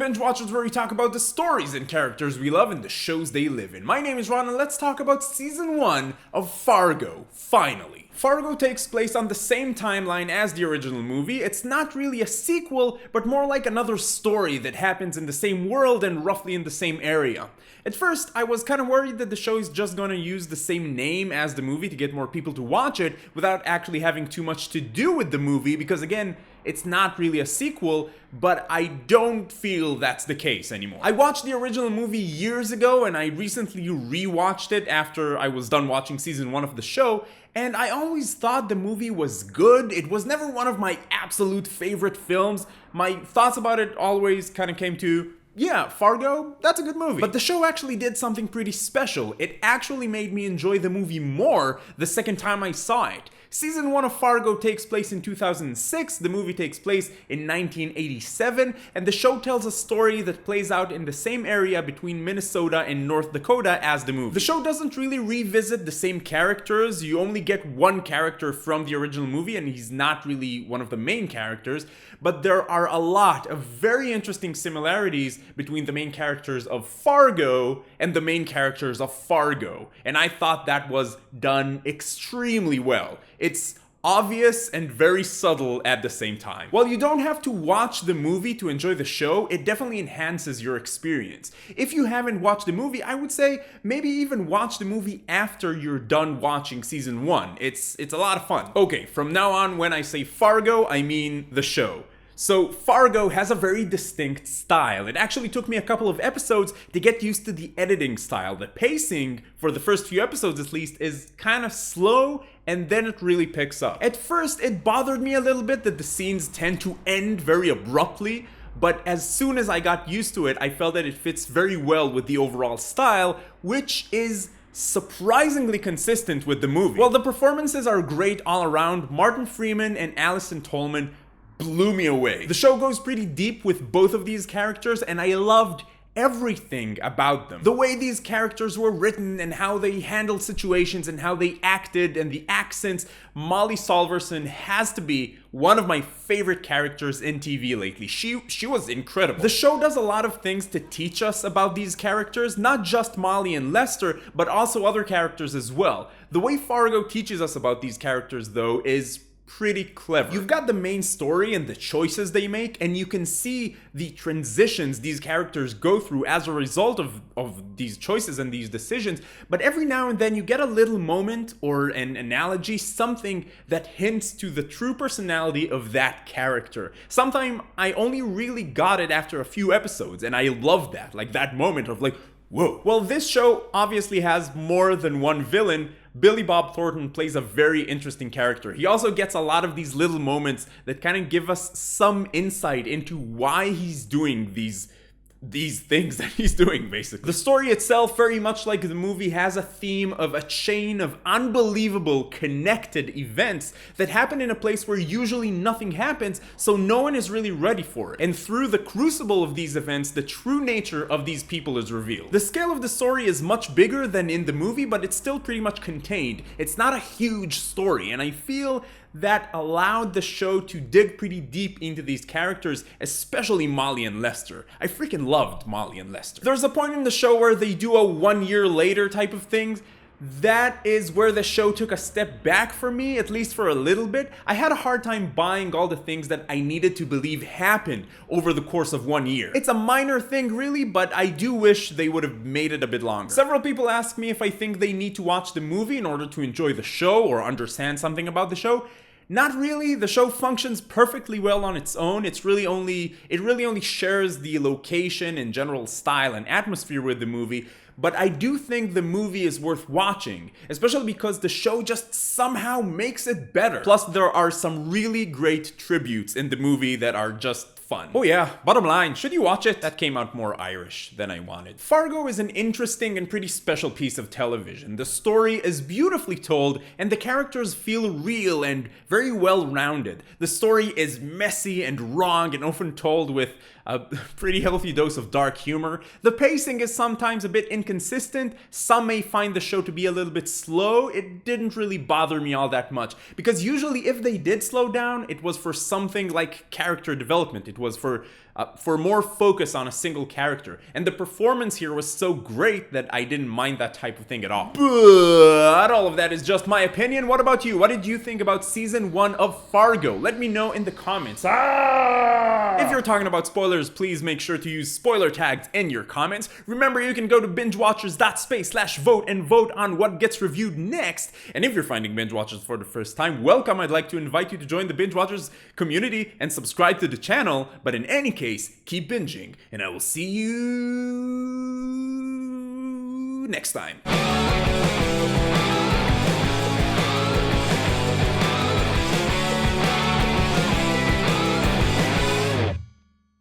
Binge Watchers, where we talk about the stories and characters we love and the shows they live in. My name is Ron, and let's talk about Season 1 of Fargo, finally. Fargo takes place on the same timeline as the original movie. It's not really a sequel, but more like another story that happens in the same world and roughly in the same area. At first, I was kind of worried that the show is just gonna use the same name as the movie to get more people to watch it without actually having too much to do with the movie, because again, it's not really a sequel, but I don't feel that's the case anymore. I watched the original movie years ago, and I recently rewatched it after I was done watching season 1 of the show, and I always thought the movie was good. It was never one of my absolute favorite films. My thoughts about it always kind of came to, yeah, Fargo, that's a good movie. But the show actually did something pretty special. It actually made me enjoy the movie more the second time I saw it. Season 1 of Fargo takes place in 2006, the movie takes place in 1987, and the show tells a story that plays out in the same area between Minnesota and North Dakota as the movie. The show doesn't really revisit the same characters. You only get one character from the original movie, and he's not really one of the main characters, but there are a lot of very interesting similarities between the main characters of Fargo and the main characters of Fargo, and I thought that was done extremely well. It's obvious and very subtle at the same time. While you don't have to watch the movie to enjoy the show, it definitely enhances your experience. If you haven't watched the movie, I would say maybe even watch the movie after you're done watching season 1. It's a lot of fun. Okay, from now on, when I say Fargo, I mean the show. So Fargo has a very distinct style. It actually took me a couple of episodes to get used to the editing style. The pacing, for the first few episodes at least, is kind of slow, and then it really picks up. At first, it bothered me a little bit that the scenes tend to end very abruptly, but as soon as I got used to it, I felt that it fits very well with the overall style, which is surprisingly consistent with the movie. While the performances are great all around, Martin Freeman and Allison Tolman blew me away. The show goes pretty deep with both of these characters, and I loved everything about them. The way these characters were written and how they handled situations and how they acted and the accents. Molly Solverson has to be one of my favorite characters in TV lately. She was incredible. The show does a lot of things to teach us about these characters, not just Molly and Lester, but also other characters as well. The way Fargo teaches us about these characters, though, is pretty clever. You've got the main story and the choices they make, and you can see the transitions these characters go through as a result of these choices and these decisions, but every now and then you get a little moment or an analogy, something that hints to the true personality of that character. Sometimes I only really got it after a few episodes, and I love that, like that moment of like, whoa. Well, this show obviously has more than one villain. Billy Bob Thornton plays a very interesting character. He also gets a lot of these little moments that kind of give us some insight into why he's doing these things that he's doing, basically. The story itself, very much like the movie, has a theme of a chain of unbelievable connected events that happen in a place where usually nothing happens, so no one is really ready for it. And through the crucible of these events, the true nature of these people is revealed. The scale of the story is much bigger than in the movie, but it's still pretty much contained. It's not a huge story, and I feel that allowed the show to dig pretty deep into these characters, especially Molly and Lester. I freaking loved Molly and Lester. There's a point in the show where they do a 1 year later type of thing. That is where the show took a step back for me, at least for a little bit. I had a hard time buying all the things that I needed to believe happened over the course of 1 year. It's a minor thing really, but I do wish they would have made it a bit longer. Several people ask me if I think they need to watch the movie in order to enjoy the show or understand something about the show. Not really. The show functions perfectly well on its own. It really only shares the location and general style and atmosphere with the movie. But I do think the movie is worth watching, especially because the show just somehow makes it better. Plus, there are some really great tributes in the movie that are just fun. Oh yeah, bottom line, should you watch it? That came out more Irish than I wanted. Fargo is an interesting and pretty special piece of television. The story is beautifully told, and the characters feel real and very well-rounded. The story is messy and wrong and often told with a pretty healthy dose of dark humor. The pacing is sometimes a bit inconsistent. Some may find the show to be a little bit slow. It didn't really bother me all that much, because usually if they did slow down, it was for something like character development. It was for more focus on a single character. And the performance here was so great that I didn't mind that type of thing at all. But all of that is just my opinion. What about you? What did you think about season 1 of Fargo? Let me know in the comments. If you're talking about spoilers, please make sure to use spoiler tags in your comments. Remember, you can go to bingewatchers.space/vote and vote on what gets reviewed next. And if you're finding Binge Watchers for the first time, welcome. I'd like to invite you to join the Binge Watchers community and subscribe to the channel. But in any case, keep binging, and I will see you next time.